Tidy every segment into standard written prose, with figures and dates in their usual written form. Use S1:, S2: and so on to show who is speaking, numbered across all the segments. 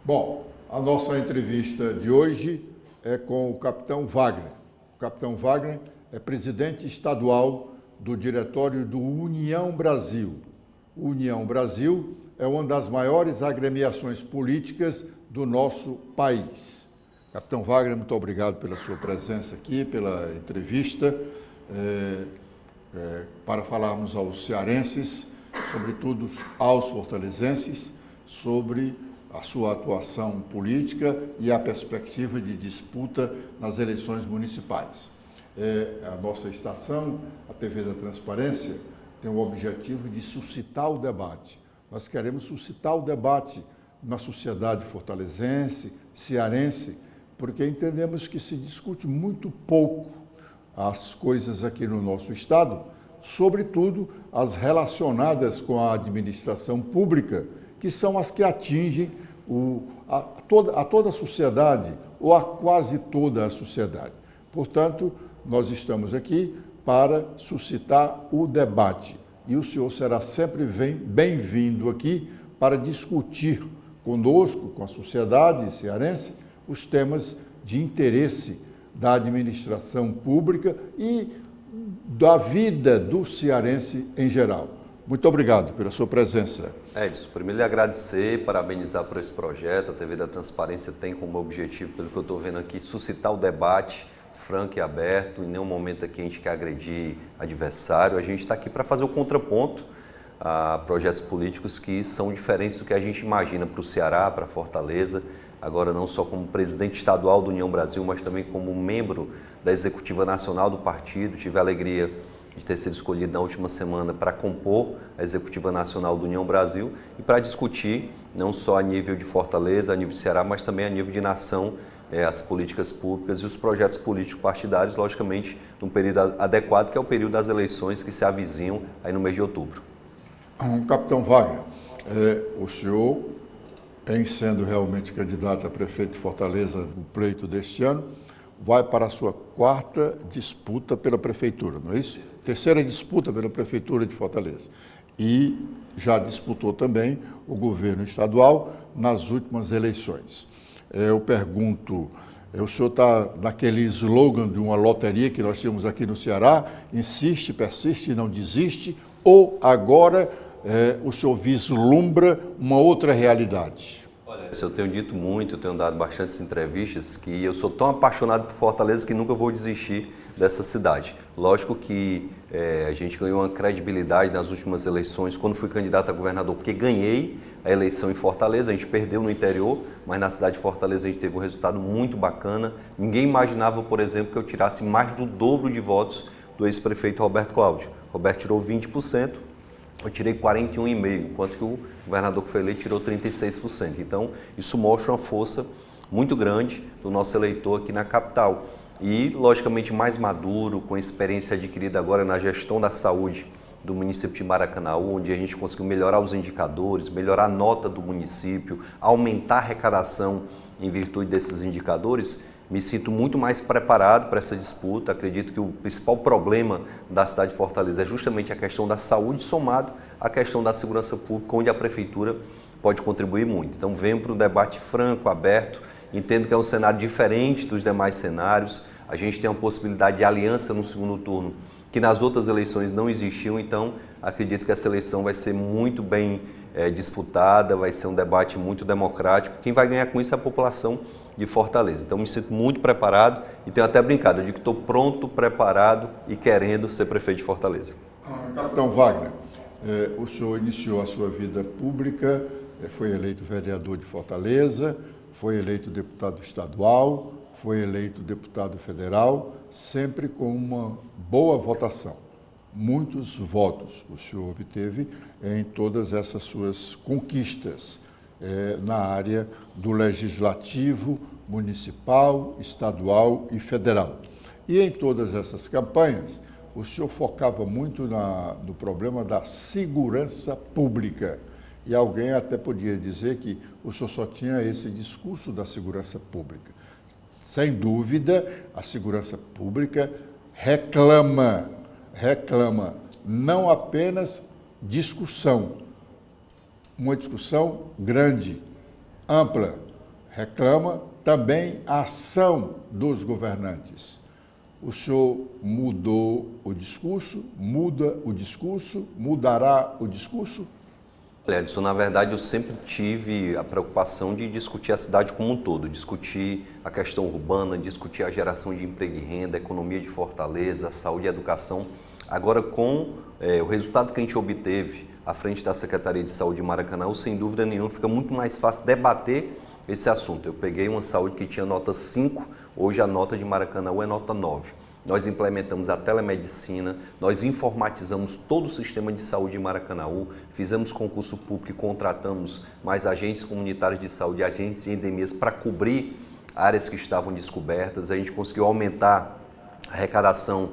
S1: Bom, a nossa entrevista de hoje é com o capitão Wagner. O capitão Wagner é presidente estadual do diretório do União Brasil. O União Brasil é uma das maiores agremiações políticas do nosso país. Capitão Wagner, muito obrigado pela sua presença aqui, pela entrevista, para falarmos aos cearenses, sobretudo aos fortalezenses, sobre a sua atuação política e a perspectiva de disputa nas eleições municipais. A nossa estação, a TV da Transparência, tem o objetivo de suscitar o debate. Nós queremos suscitar o debate na sociedade fortalezense, cearense, porque entendemos que se discute muito pouco as coisas aqui no nosso estado, sobretudo as relacionadas com a administração pública, que são as que atingem a toda a sociedade, ou a quase toda a sociedade. Portanto, nós estamos aqui para suscitar o debate. E o senhor será sempre bem-vindo aqui para discutir conosco, com a sociedade cearense, os temas de interesse da administração pública e da vida do cearense em geral. Muito obrigado pela sua presença.
S2: Edson, primeiro lhe agradecer, parabenizar por esse projeto. A TV da Transparência tem como objetivo, pelo que eu estou vendo aqui, suscitar o debate franco e aberto. Em nenhum momento aqui a gente quer agredir adversário. A gente está aqui para fazer o contraponto a projetos políticos que são diferentes do que a gente imagina para o Ceará, para Fortaleza. Agora não só como presidente estadual do União Brasil, mas também como membro da Executiva Nacional do partido. Tive a alegria de ter sido escolhido na última semana para compor a Executiva Nacional do União Brasil e para discutir, não só a nível de Fortaleza, a nível de Ceará, mas também a nível de nação, as políticas públicas e os projetos políticos partidários, logicamente, num período adequado, que é o período das eleições que se avizinham aí no mês de outubro.
S1: Capitão Wagner, o senhor, em sendo realmente candidato a prefeito de Fortaleza no pleito deste ano, vai para a sua quarta disputa pela prefeitura, não é isso? Terceira disputa pela prefeitura de Fortaleza. E já disputou também o governo estadual nas últimas eleições. Eu pergunto, o senhor está naquele slogan de uma loteria que nós temos aqui no Ceará, insiste, persiste e não desiste, ou agora o senhor vislumbra uma outra realidade?
S2: Olha, eu tenho dito muito, eu tenho dado bastantes entrevistas que eu sou tão apaixonado por Fortaleza que nunca vou desistir dessa cidade. Lógico que a gente ganhou uma credibilidade nas últimas eleições, quando fui candidato a governador, porque ganhei a eleição em Fortaleza, a gente perdeu no interior, mas na cidade de Fortaleza a gente teve um resultado muito bacana. Ninguém imaginava, por exemplo, que eu tirasse mais do dobro de votos do ex-prefeito Roberto Cláudio. Roberto tirou 20%, eu tirei 41,5%, enquanto que o governador que foi eleito tirou 36%. Então, isso mostra uma força muito grande do nosso eleitor aqui na capital. E, logicamente, mais maduro, com a experiência adquirida agora na gestão da saúde do município de Maracanaú, onde a gente conseguiu melhorar os indicadores, melhorar a nota do município, aumentar a arrecadação em virtude desses indicadores, me sinto muito mais preparado para essa disputa. Acredito que o principal problema da cidade de Fortaleza é justamente a questão da saúde, somado à questão da segurança pública, onde a prefeitura pode contribuir muito. Então, venho para um debate franco, aberto. Entendo que é um cenário diferente dos demais cenários. A gente tem uma possibilidade de aliança no segundo turno, que nas outras eleições não existiu. Então, acredito que essa eleição vai ser muito bem disputada, vai ser um debate muito democrático. Quem vai ganhar com isso é a população de Fortaleza. Então, me sinto muito preparado e tenho até brincado. Eu digo que estou pronto, preparado e querendo ser prefeito de Fortaleza.
S1: Capitão Wagner, o senhor iniciou a sua vida pública, foi eleito vereador de Fortaleza, foi eleito deputado estadual, foi eleito deputado federal, sempre com uma boa votação. Muitos votos o senhor obteve em todas essas suas conquistas na área do legislativo, municipal, estadual e federal. E em todas essas campanhas, o senhor focava muito no problema da segurança pública. E alguém até podia dizer que o senhor só tinha esse discurso da segurança pública. Sem dúvida, a segurança pública reclama não apenas discussão, uma discussão grande, ampla, reclama também a ação dos governantes. O senhor mudou o discurso, muda o discurso, mudará o discurso?
S2: Edson, na verdade, eu sempre tive a preocupação de discutir a cidade como um todo, discutir a questão urbana, discutir a geração de emprego e renda, a economia de Fortaleza, a saúde e a educação. Agora, com o resultado que a gente obteve à frente da Secretaria de Saúde de Maracanaú, sem dúvida nenhuma, fica muito mais fácil debater esse assunto. Eu peguei uma saúde que tinha nota 5, hoje a nota de Maracanaú é nota 9. Nós implementamos a telemedicina, nós informatizamos todo o sistema de saúde de Maracanaú, fizemos concurso público e contratamos mais agentes comunitários de saúde, agentes de endemias para cobrir áreas que estavam descobertas. A gente conseguiu aumentar a arrecadação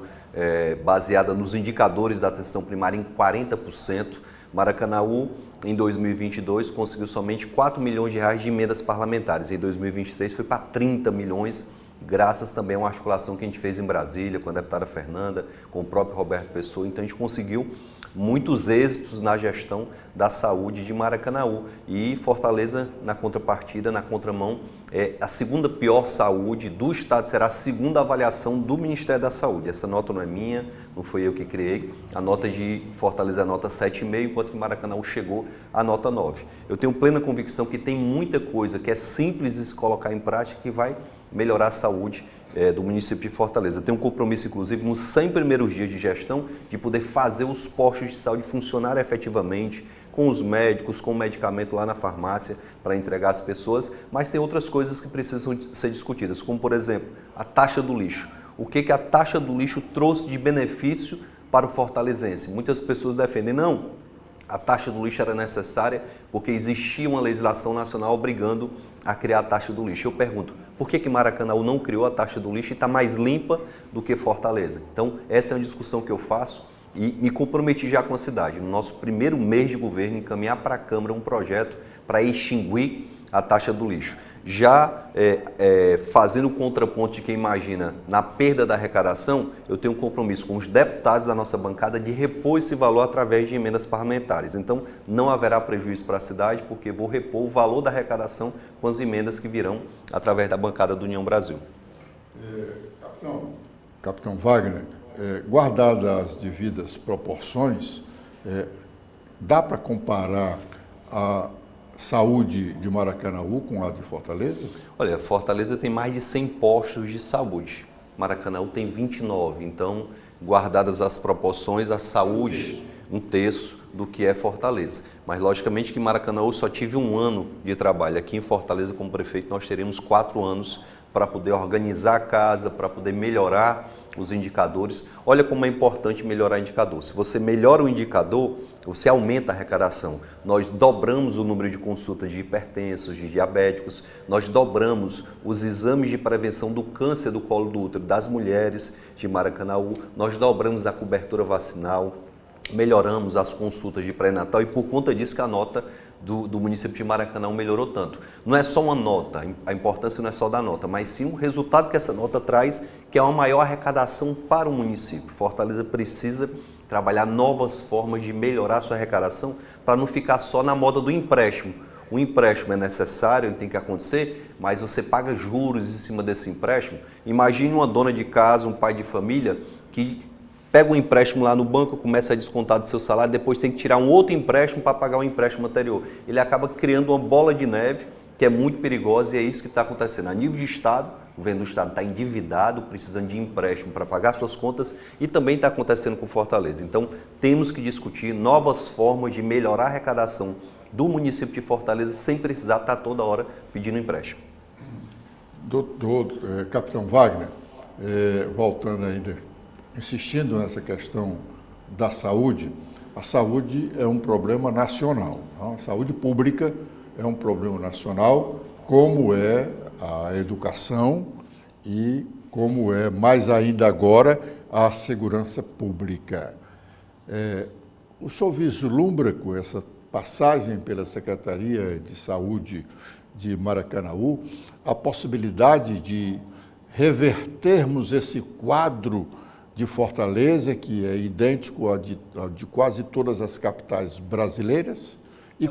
S2: baseada nos indicadores da atenção primária em 40%. Maracanaú, em 2022, conseguiu somente 4 milhões de reais de emendas parlamentares. Em 2023 foi para 30 milhões, graças também a uma articulação que a gente fez em Brasília, com a deputada Fernanda, com o próprio Roberto Pessoa. Então a gente conseguiu muitos êxitos na gestão da saúde de Maracanaú. E Fortaleza, na contrapartida, na contramão, é a segunda pior saúde do estado, será a segunda avaliação do Ministério da Saúde. Essa nota não é minha, não foi eu que criei. A nota de Fortaleza é a nota 7,5, enquanto que Maracanaú chegou à nota 9. Eu tenho plena convicção que tem muita coisa que é simples de se colocar em prática que vai melhorar a saúde do município de Fortaleza. Tenho um compromisso, inclusive, nos 100 primeiros dias de gestão, de poder fazer os postos de saúde funcionarem efetivamente, com os médicos, com o medicamento lá na farmácia para entregar às pessoas, mas tem outras coisas que precisam ser discutidas, como, por exemplo, a taxa do lixo. O que a taxa do lixo trouxe de benefício para o fortalezense? Muitas pessoas defendem, não, a taxa do lixo era necessária porque existia uma legislação nacional obrigando a criar a taxa do lixo. Eu pergunto, por que Maracanaú não criou a taxa do lixo e está mais limpa do que Fortaleza? Então, essa é uma discussão que eu faço e me comprometi já com a cidade, no nosso primeiro mês de governo, encaminhar para a Câmara um projeto para extinguir a taxa do lixo. Já fazendo o contraponto de quem imagina na perda da arrecadação, eu tenho um compromisso com os deputados da nossa bancada de repor esse valor através de emendas parlamentares. Então, não haverá prejuízo para a cidade, porque vou repor o valor da arrecadação com as emendas que virão através da bancada do União Brasil.
S1: Capitão Wagner, guardadas as devidas proporções, dá para comparar a saúde de Maracanaú com a de Fortaleza?
S2: Olha, Fortaleza tem mais de 100 postos de saúde. Maracanaú tem 29, então, guardadas as proporções, a saúde, um terço do que é Fortaleza. Mas, logicamente, que Maracanaú só tive 1 ano de trabalho. Aqui em Fortaleza, como prefeito, nós teremos 4 anos para poder organizar a casa, para poder melhorar os indicadores. Olha como é importante melhorar o indicador. Se você melhora o indicador, você aumenta a arrecadação. Nós dobramos o número de consultas de hipertensos, de diabéticos, nós dobramos os exames de prevenção do câncer do colo do útero das mulheres de Maracanaú, nós dobramos a cobertura vacinal, melhoramos as consultas de pré-natal e por conta disso que a nota do município de Maracanaú melhorou tanto. Não é só uma nota, a importância não é só da nota, mas sim o resultado que essa nota traz, que é uma maior arrecadação para o município. Fortaleza precisa trabalhar novas formas de melhorar a sua arrecadação para não ficar só na moda do empréstimo. O empréstimo é necessário, ele tem que acontecer, mas você paga juros em cima desse empréstimo. Imagine uma dona de casa, um pai de família que pega um empréstimo lá no banco, começa a descontar do seu salário, depois tem que tirar um outro empréstimo para pagar o empréstimo anterior. Ele acaba criando uma bola de neve que é muito perigosa e é isso que está acontecendo. A nível de Estado, o governo do Estado está endividado, precisando de empréstimo para pagar suas contas e também está acontecendo com Fortaleza. Então, temos que discutir novas formas de melhorar a arrecadação do município de Fortaleza sem precisar estar toda hora pedindo empréstimo.
S1: Capitão Wagner, voltando ainda, insistindo nessa questão da saúde, a saúde é um problema nacional. A saúde pública é um problema nacional, como é a educação e como é, mais ainda agora, a segurança pública. O senhor vislumbra com essa passagem pela Secretaria de Saúde de Maracanaú a possibilidade de revertermos esse quadro de Fortaleza, que é idêntico ao de quase todas as capitais brasileiras, E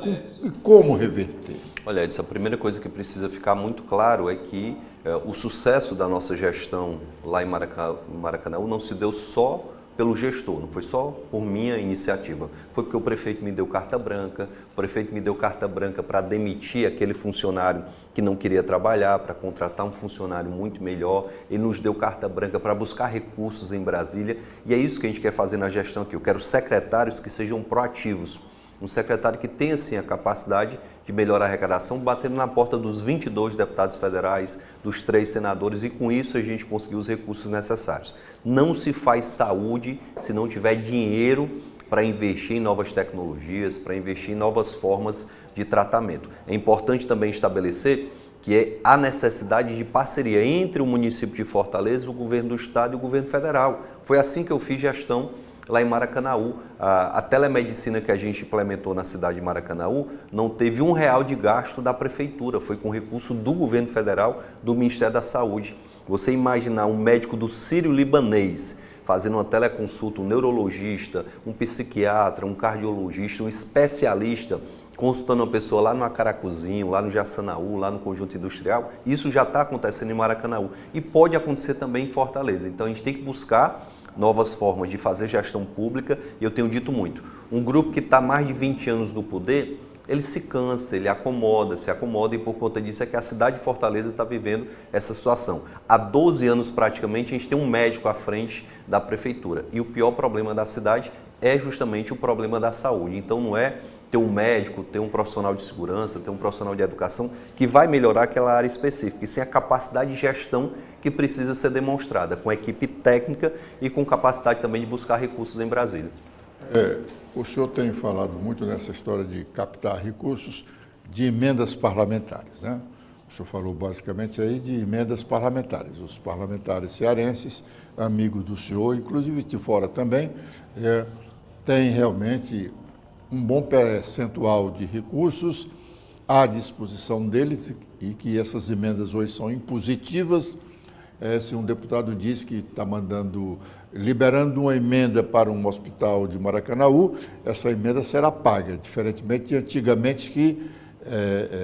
S1: como reverter?
S2: Olha, Edson, a primeira coisa que precisa ficar muito claro é que o sucesso da nossa gestão lá em Maracanaú não se deu só pelo gestor, não foi só por minha iniciativa. Foi porque o prefeito me deu carta branca, o prefeito me deu carta branca para demitir aquele funcionário que não queria trabalhar, para contratar um funcionário muito melhor. Ele nos deu carta branca para buscar recursos em Brasília e é isso que a gente quer fazer na gestão aqui. Eu quero secretários que sejam proativos. Um secretário que tenha, sim, a capacidade de melhorar a arrecadação, batendo na porta dos 22 deputados federais, dos 3 senadores, e com isso a gente conseguir os recursos necessários. Não se faz saúde se não tiver dinheiro para investir em novas tecnologias, para investir em novas formas de tratamento. É importante também estabelecer que há necessidade de parceria entre o município de Fortaleza, o governo do estado e o governo federal. Foi assim que eu fiz gestão lá em Maracanaú. A telemedicina que a gente implementou na cidade de Maracanaú não teve R$1 de gasto da prefeitura, foi com recurso do governo federal, do Ministério da Saúde. Você imaginar um médico do Sírio-Libanês fazendo uma teleconsulta, um neurologista, um psiquiatra, um cardiologista, um especialista, consultando uma pessoa lá no Acaracuzinho, lá no Jaçanaú, lá no Conjunto Industrial, isso já está acontecendo em Maracanaú e pode acontecer também em Fortaleza. Então a gente tem que buscar novas formas de fazer gestão pública, e eu tenho dito muito, um grupo que está mais de 20 anos no poder, ele se cansa, ele se acomoda, e por conta disso é que a cidade de Fortaleza está vivendo essa situação. Há 12 anos praticamente a gente tem um médico à frente da prefeitura, e o pior problema da cidade é justamente o problema da saúde. Então não é ter um médico, ter um profissional de segurança, ter um profissional de educação que vai melhorar aquela área específica, e sim a capacidade de gestão que precisa ser demonstrada, com equipe técnica e com capacidade também de buscar recursos em Brasília.
S1: O senhor tem falado muito nessa história de captar recursos de emendas parlamentares, né? O senhor falou basicamente aí de emendas parlamentares. Os parlamentares cearenses, amigos do senhor, inclusive de fora também, têm realmente um bom percentual de recursos à disposição deles e que essas emendas hoje são impositivas. Se um deputado diz que está liberando uma emenda para um hospital de Maracanaú, essa emenda será paga, diferentemente de antigamente que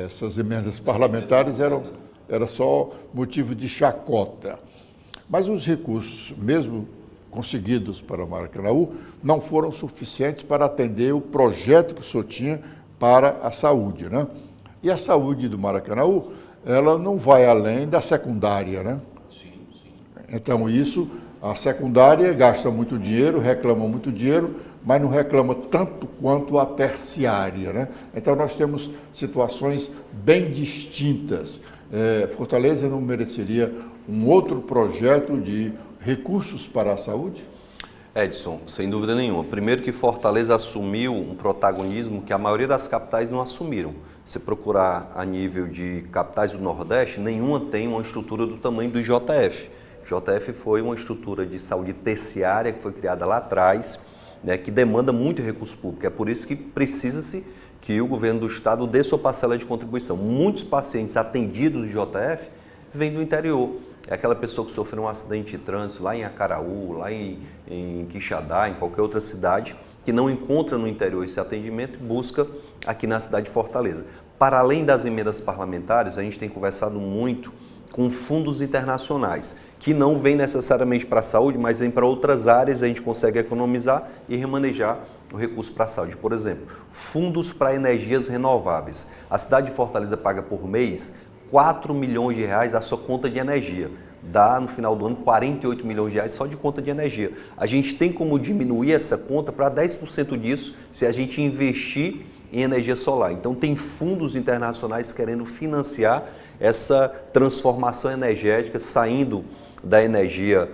S1: essas emendas parlamentares era só motivo de chacota. Mas os recursos, mesmo conseguidos para Maracanaú, não foram suficientes para atender o projeto que o senhor tinha para a saúde, né? E a saúde do Maracanaú, ela não vai além da secundária, né? Então, a secundária gasta muito dinheiro, reclama muito dinheiro, mas não reclama tanto quanto a terciária, né? Então, nós temos situações bem distintas. Fortaleza não mereceria um outro projeto de recursos para a saúde?
S2: Edson, sem dúvida nenhuma. Primeiro que Fortaleza assumiu um protagonismo que a maioria das capitais não assumiram. Se procurar a nível de capitais do Nordeste, nenhuma tem uma estrutura do tamanho do IJF. JF foi uma estrutura de saúde terciária que foi criada lá atrás, né, que demanda muito recurso público. É por isso que precisa-se que o governo do estado dê sua parcela de contribuição. Muitos pacientes atendidos de JF vêm do interior. É aquela pessoa que sofreu um acidente de trânsito lá em Acaraú, lá em Quixadá, em qualquer outra cidade, que não encontra no interior esse atendimento e busca aqui na cidade de Fortaleza. Para além das emendas parlamentares, a gente tem conversado muito com fundos internacionais, que não vêm necessariamente para a saúde, mas vêm para outras áreas, a gente consegue economizar e remanejar o recurso para a saúde. Por exemplo, fundos para energias renováveis. A cidade de Fortaleza paga por mês R$4 milhões da sua conta de energia. Dá, no final do ano, R$48 milhões só de conta de energia. A gente tem como diminuir essa conta para 10% disso se a gente investir em energia solar. Então, tem fundos internacionais querendo financiar essa transformação energética, saindo da energia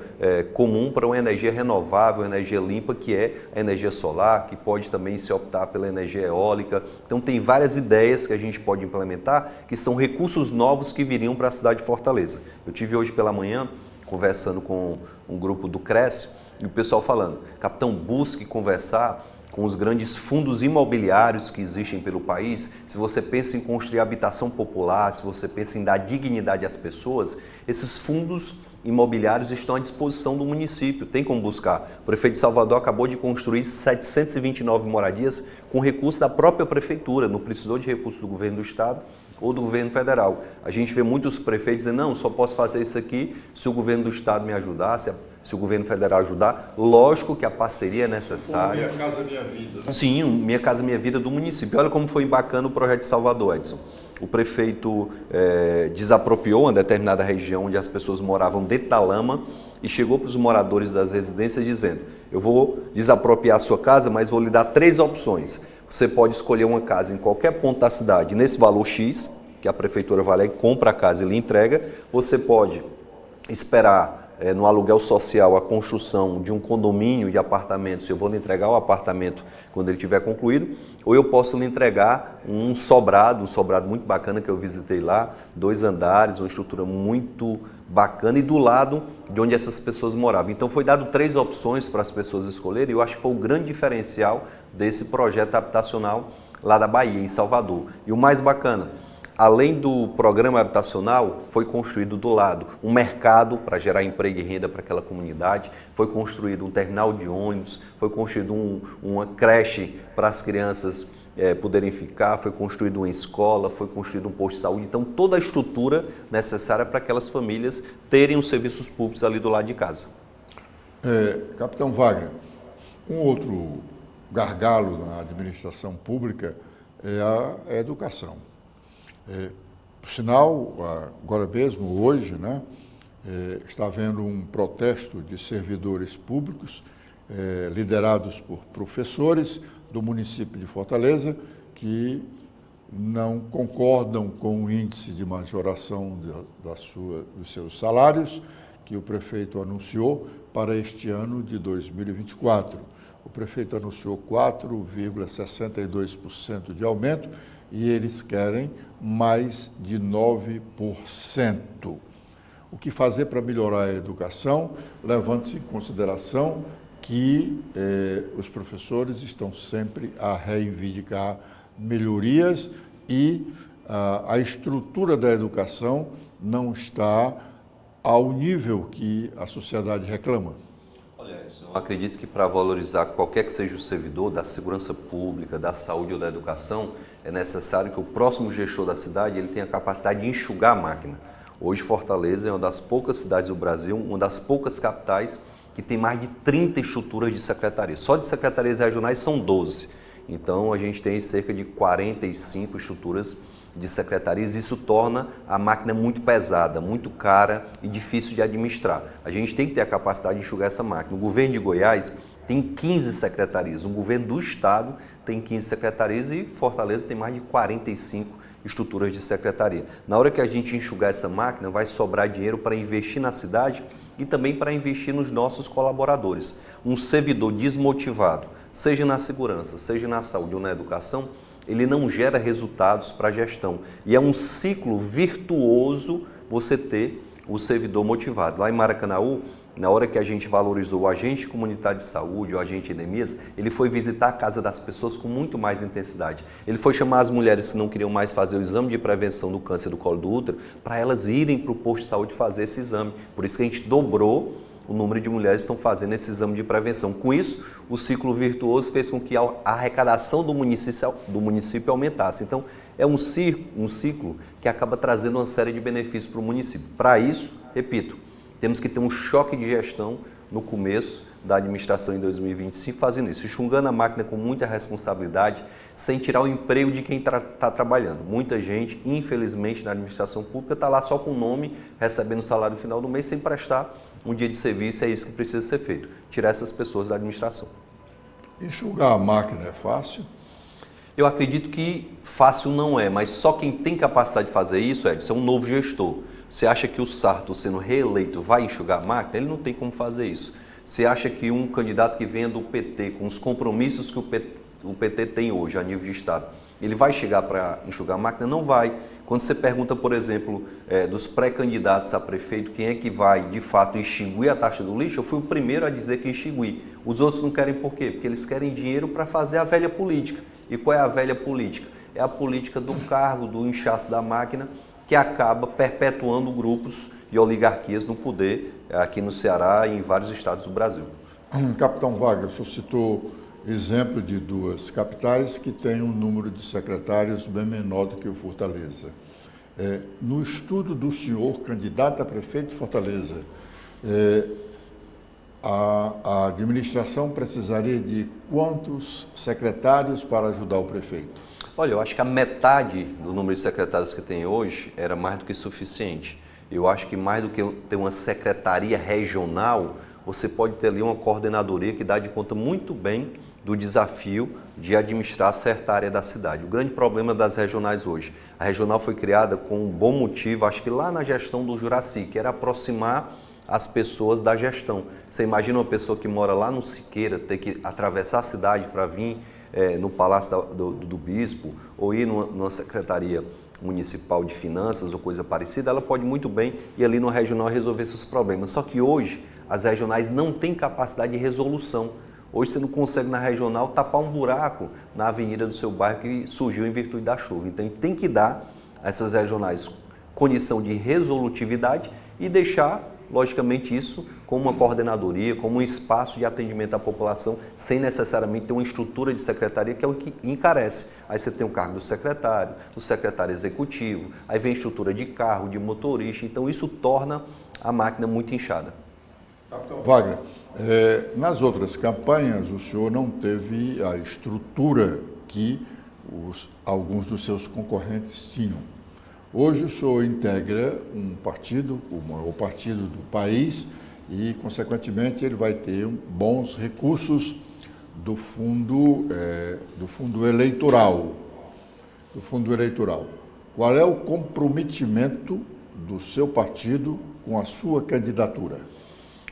S2: comum para uma energia renovável, energia limpa, que é a energia solar, que pode também se optar pela energia eólica. Então, tem várias ideias que a gente pode implementar, que são recursos novos que viriam para a cidade de Fortaleza. Eu tive hoje pela manhã, conversando com um grupo do Cresce, e o pessoal falando, capitão, busque conversar com os grandes fundos imobiliários que existem pelo país, se você pensa em construir habitação popular, se você pensa em dar dignidade às pessoas, esses fundos imobiliários estão à disposição do município, tem como buscar. O prefeito de Salvador acabou de construir 729 moradias com recurso da própria prefeitura, não precisou de recurso do governo do estado ou do governo federal. A gente vê muitos prefeitos dizendo, não, só posso fazer isso aqui se o governo do estado me ajudar, se o governo federal ajudar. Lógico que a parceria é necessária.
S1: Minha Casa Minha Vida. Né?
S2: Sim, Minha Casa Minha Vida do município. Olha como foi bacana o projeto de Salvador, Edson. O prefeito desapropriou uma determinada região onde as pessoas moravam dentro da lama e chegou para os moradores das residências dizendo, eu vou desapropriar a sua casa, mas vou lhe dar 3 opções. Você pode escolher uma casa em qualquer ponto da cidade nesse valor X, que a prefeitura vai lá e compra a casa e lhe entrega. Você pode esperar no aluguel social a construção de um condomínio de apartamentos. Eu vou lhe entregar o apartamento quando ele tiver concluído, ou eu posso lhe entregar um sobrado muito bacana que eu visitei lá, 2 andares, uma estrutura muito bacana e do lado de onde essas pessoas moravam. Então foi dado 3 opções para as pessoas escolherem e eu acho que foi o grande diferencial desse projeto habitacional lá da Bahia, em Salvador. E o mais bacana, além do programa habitacional, foi construído do lado um mercado para gerar emprego e renda para aquela comunidade, foi construído um terminal de ônibus, foi construído uma creche para as crianças poderem ficar, foi construída uma escola, foi construído um posto de saúde. Então, toda a estrutura necessária para aquelas famílias terem os serviços públicos ali do lado de casa.
S1: Capitão Wagner, um outro gargalo na administração pública é a educação. Por sinal, agora mesmo, hoje, né, está havendo um protesto de servidores públicos liderados por professores do município de Fortaleza que não concordam com o índice de majoração dos seus salários que o prefeito anunciou para este ano de 2024. O prefeito anunciou 4,62% de aumento e eles querem mais de 9%. O que fazer para melhorar a educação, levando-se em consideração que os professores estão sempre a reivindicar melhorias e a estrutura da educação não está ao nível que a sociedade reclama.
S2: Olha, eu acredito que para valorizar qualquer que seja o servidor da segurança pública, da saúde ou da educação, é necessário que o próximo gestor da cidade ele tenha a capacidade de enxugar a máquina. Hoje Fortaleza é uma das poucas cidades do Brasil, uma das poucas capitais que tem mais de 30 estruturas de secretarias. Só de secretarias regionais são 12. Então, a gente tem cerca de 45 estruturas de secretarias. Isso torna a máquina muito pesada, muito cara e difícil de administrar. A gente tem que ter a capacidade de enxugar essa máquina. O governo de Goiás tem 15 secretarias. O governo do estado tem 15 secretarias e Fortaleza tem mais de 45 estruturas de secretaria. Na hora que a gente enxugar essa máquina, vai sobrar dinheiro para investir na cidade e também para investir nos nossos colaboradores. Um servidor desmotivado, seja na segurança, seja na saúde ou na educação, ele não gera resultados para a gestão. E é um ciclo virtuoso você ter o servidor motivado. Lá em Maracanaú, na hora que a gente valorizou o agente comunitário de saúde, o agente Edemias, ele foi visitar a casa das pessoas com muito mais intensidade. Ele foi chamar as mulheres que não queriam mais fazer o exame de prevenção do câncer do colo do útero para elas irem para o posto de saúde fazer esse exame. Por isso que a gente dobrou o número de mulheres que estão fazendo esse exame de prevenção. Com isso, o ciclo virtuoso fez com que a arrecadação do município aumentasse. Então, é um ciclo que acaba trazendo uma série de benefícios para o município. Para isso, repito, temos que ter um choque de gestão no começo da administração em 2025, fazendo isso, enxugando a máquina com muita responsabilidade, sem tirar o emprego de quem está trabalhando. Muita gente, infelizmente, na administração pública está lá só com o nome, recebendo o salário no final do mês, sem prestar um dia de serviço. É isso que precisa ser feito, tirar essas pessoas da administração.
S1: Enxugar a máquina é fácil?
S2: Eu acredito que fácil não é, mas só quem tem capacidade de fazer isso, Edson, é um novo gestor. Você acha que o Sarto, sendo reeleito, vai enxugar a máquina? Ele não tem como fazer isso. Você acha que um candidato que venha do PT, com os compromissos que o PT tem hoje a nível de Estado, Ele vai chegar para enxugar a máquina? Não vai. Quando você pergunta, por exemplo, dos pré-candidatos a prefeito, quem é que vai, de fato, extinguir a taxa do lixo, eu fui o primeiro a dizer que extinguir. Os outros não querem por quê? Porque eles querem dinheiro para fazer a velha política. E qual é a velha política? É a política do cargo, do inchaço da máquina, que acaba perpetuando grupos e oligarquias no poder aqui no Ceará e em vários estados do Brasil.
S1: Capitão Wagner, o senhor citou exemplo de duas capitais que têm um número de secretários bem menor do que o Fortaleza. No estudo do senhor, candidato a prefeito de Fortaleza, a administração precisaria de quantos secretários para ajudar o prefeito?
S2: Olha, eu acho que a metade do número de secretários que tem hoje era mais do que suficiente. Eu acho que mais do que ter uma secretaria regional, você pode ter ali uma coordenadoria que dá de conta muito bem do desafio de administrar certa área da cidade. O grande problema das regionais hoje, a regional foi criada com um bom motivo, acho que lá na gestão do Juraci, que era aproximar as pessoas da gestão. Você imagina uma pessoa que mora lá no Siqueira ter que atravessar a cidade para vir no Palácio do Bispo ou ir numa secretaria municipal de finanças ou coisa parecida, ela pode muito bem ir ali no regional resolver seus problemas. Só que hoje as regionais não têm capacidade de resolução. Hoje você não consegue na regional tapar um buraco na avenida do seu bairro que surgiu em virtude da chuva. Então tem que dar a essas regionais condição de resolutividade e deixar, logicamente, isso como uma coordenadoria, como um espaço de atendimento à população, sem necessariamente ter uma estrutura de secretaria, que é o que encarece. Aí você tem o cargo do secretário, o secretário executivo, aí vem a estrutura de carro, de motorista, então isso torna a máquina muito inchada.
S1: Capitão Wagner, nas outras campanhas o senhor não teve a estrutura que alguns dos seus concorrentes tinham. Hoje o senhor integra um partido, o maior partido do país, e, consequentemente, ele vai ter bons recursos do fundo eleitoral. Qual é o comprometimento do seu partido com a sua candidatura?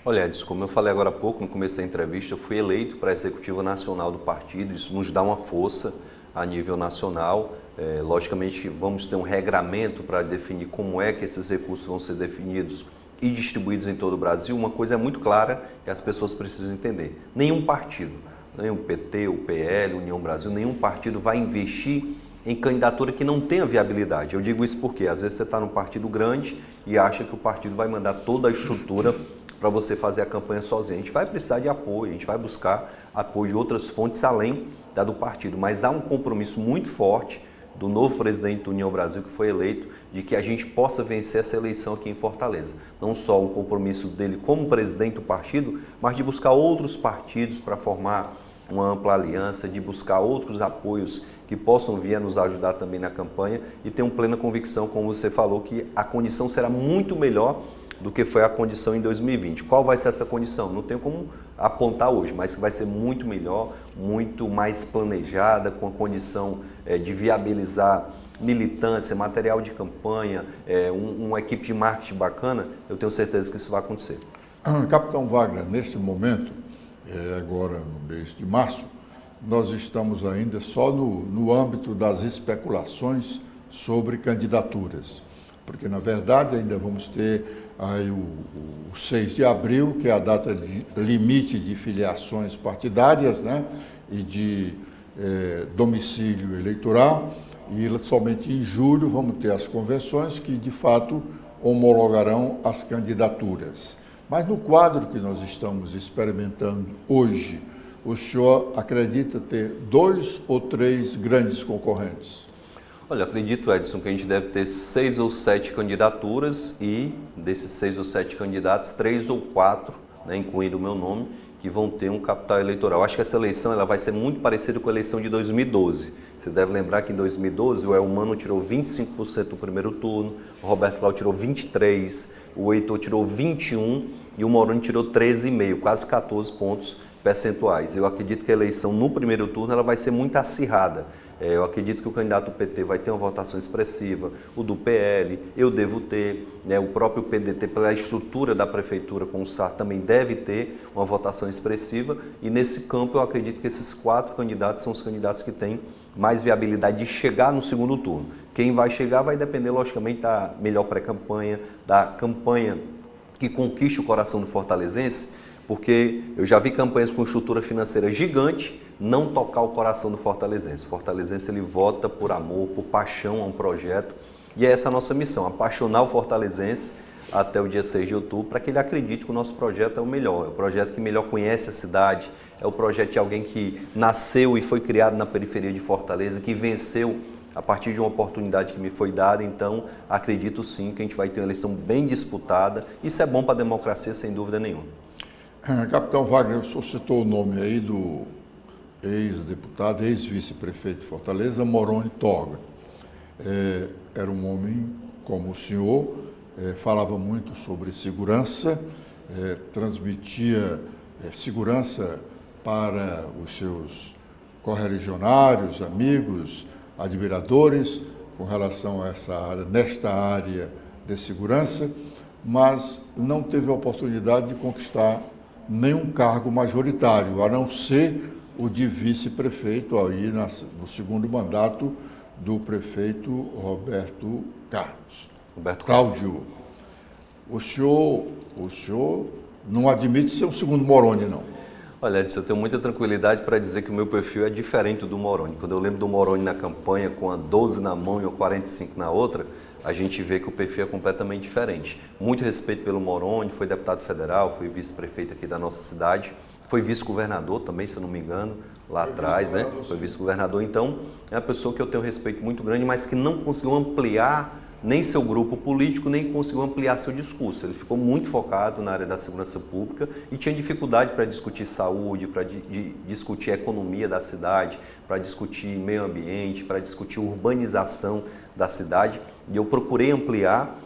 S2: Olha, Edson, como eu falei agora há pouco, no começo da entrevista, eu fui eleito para a executiva nacional do partido, isso nos dá uma força a nível nacional. Logicamente, vamos ter um regramento para definir como é que esses recursos vão ser definidos e distribuídos em todo o Brasil. Uma coisa é muito clara que as pessoas precisam entender. Nenhum partido, nem o PT, o PL, União Brasil, nenhum partido vai investir em candidatura que não tenha viabilidade. Eu digo isso porque às vezes você está num partido grande e acha que o partido vai mandar toda a estrutura para você fazer a campanha sozinho. A gente vai precisar de apoio, a gente vai buscar apoio de outras fontes além da do partido, mas há um compromisso muito forte do novo presidente do União Brasil, que foi eleito, de que a gente possa vencer essa eleição aqui em Fortaleza. Não só um compromisso dele como presidente do partido, mas de buscar outros partidos para formar uma ampla aliança, de buscar outros apoios que possam vir a nos ajudar também na campanha e tenho plena convicção, como você falou, que a condição será muito melhor do que foi a condição em 2020. Qual vai ser essa condição? Não tenho como apontar hoje, mas que vai ser muito melhor, muito mais planejada, com a condição de viabilizar militância, material de campanha, uma equipe de marketing bacana. Eu tenho certeza que isso vai acontecer.
S1: Capitão Wagner, neste momento, agora no mês de março, nós estamos ainda só no âmbito das especulações sobre candidaturas, porque na verdade ainda vamos ter aí o 6 de abril, que é a data de limite de filiações partidárias, né, e de domicílio eleitoral, e somente em julho vamos ter as convenções que de fato homologarão as candidaturas. Mas no quadro que nós estamos experimentando hoje, o senhor acredita ter 2 ou 3 grandes concorrentes?
S2: Olha, acredito, Edson, que a gente deve ter 6 ou 7 candidaturas e desses 6 ou 7 candidatos, 3 ou 4, né, incluindo o meu nome, que vão ter um capital eleitoral. Acho que essa eleição ela vai ser muito parecida com a eleição de 2012. Você deve lembrar que em 2012 o Elmano tirou 25% no primeiro turno, o Roberto Cláudio tirou 23%, o Heitor tirou 21% e o Moroni tirou 13,5, quase 14 pontos percentuais. Eu acredito que a eleição no primeiro turno ela vai ser muito acirrada. Eu acredito que o candidato do PT vai ter uma votação expressiva, o do PL, eu devo ter, né, o próprio PDT, pela estrutura da prefeitura com o SAR, também deve ter uma votação expressiva, e nesse campo eu acredito que esses 4 candidatos são os candidatos que têm mais viabilidade de chegar no segundo turno. Quem vai chegar vai depender, logicamente, da melhor pré-campanha, da campanha que conquiste o coração do fortalezense, porque eu já vi campanhas com estrutura financeira gigante não tocar o coração do fortalezense. O fortalezense ele vota por amor, por paixão a um projeto, e é essa a nossa missão, apaixonar o fortalezense até o dia 6 de outubro, para que ele acredite que o nosso projeto é o melhor, é o projeto que melhor conhece a cidade, é o projeto de alguém que nasceu e foi criado na periferia de Fortaleza, que venceu a partir de uma oportunidade que me foi dada. Então acredito sim que a gente vai ter uma eleição bem disputada. Isso é bom para a democracia, sem dúvida nenhuma.
S1: Capitão Wagner, o senhor citou o nome aí do ex-deputado, ex-vice-prefeito de Fortaleza, Moroni Torga. Era um homem como o senhor, falava muito sobre segurança, transmitia segurança para os seus correligionários, amigos, admiradores, com relação a essa área, nesta área de segurança, mas não teve a oportunidade de conquistar nenhum cargo majoritário, a não ser o de vice-prefeito aí no segundo mandato do prefeito Roberto Carlos. Cláudio, o senhor não admite ser um segundo Moroni, não?
S2: Olha, Edson, eu tenho muita tranquilidade para dizer que o meu perfil é diferente do Moroni. Quando eu lembro do Moroni na campanha, com a 12 na mão e a 45 na outra, a gente vê que o perfil é completamente diferente. Muito respeito pelo Moroni, foi deputado federal, foi vice-prefeito aqui da nossa cidade, foi vice-governador também, se eu não me engano, lá atrás, né? Foi vice-governador. Então, é uma pessoa que eu tenho um respeito muito grande, mas que não conseguiu ampliar nem seu grupo político, nem conseguiu ampliar seu discurso. Ele ficou muito focado na área da segurança pública e tinha dificuldade para discutir saúde, para discutir a economia da cidade, para discutir meio ambiente, para discutir urbanização da cidade. E eu procurei ampliar,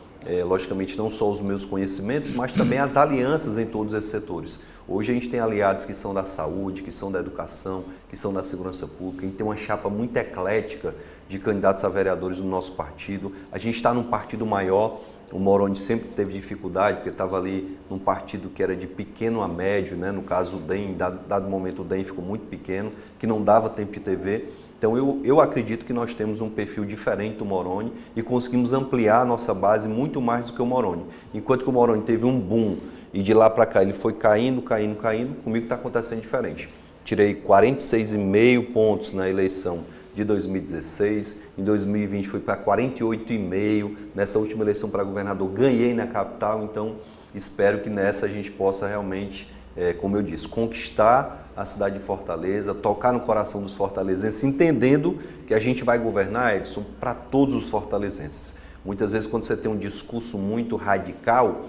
S2: logicamente, não só os meus conhecimentos, mas também as alianças em todos esses setores. Hoje a gente tem aliados que são da saúde, que são da educação, que são da segurança pública. A gente tem uma chapa muito eclética de candidatos a vereadores do nosso partido. A gente está num partido maior. O Moroni sempre teve dificuldade, porque estava ali num partido que era de pequeno a médio, né? No caso o DEM, dado momento o DEM ficou muito pequeno, que não dava tempo de TV. Então eu acredito que nós temos um perfil diferente do Moroni e conseguimos ampliar a nossa base muito mais do que o Moroni. Enquanto que o Moroni teve um boom e de lá para cá ele foi caindo, comigo está acontecendo diferente. Tirei 46,5 pontos na eleição de 2016, em 2020 fui para 48,5, nessa última eleição para governador ganhei na capital, então espero que nessa a gente possa realmente, como eu disse, conquistar a cidade de Fortaleza, tocar no coração dos fortalezenses, entendendo que a gente vai governar, Edson, para todos os fortalezenses. Muitas vezes quando você tem um discurso muito radical,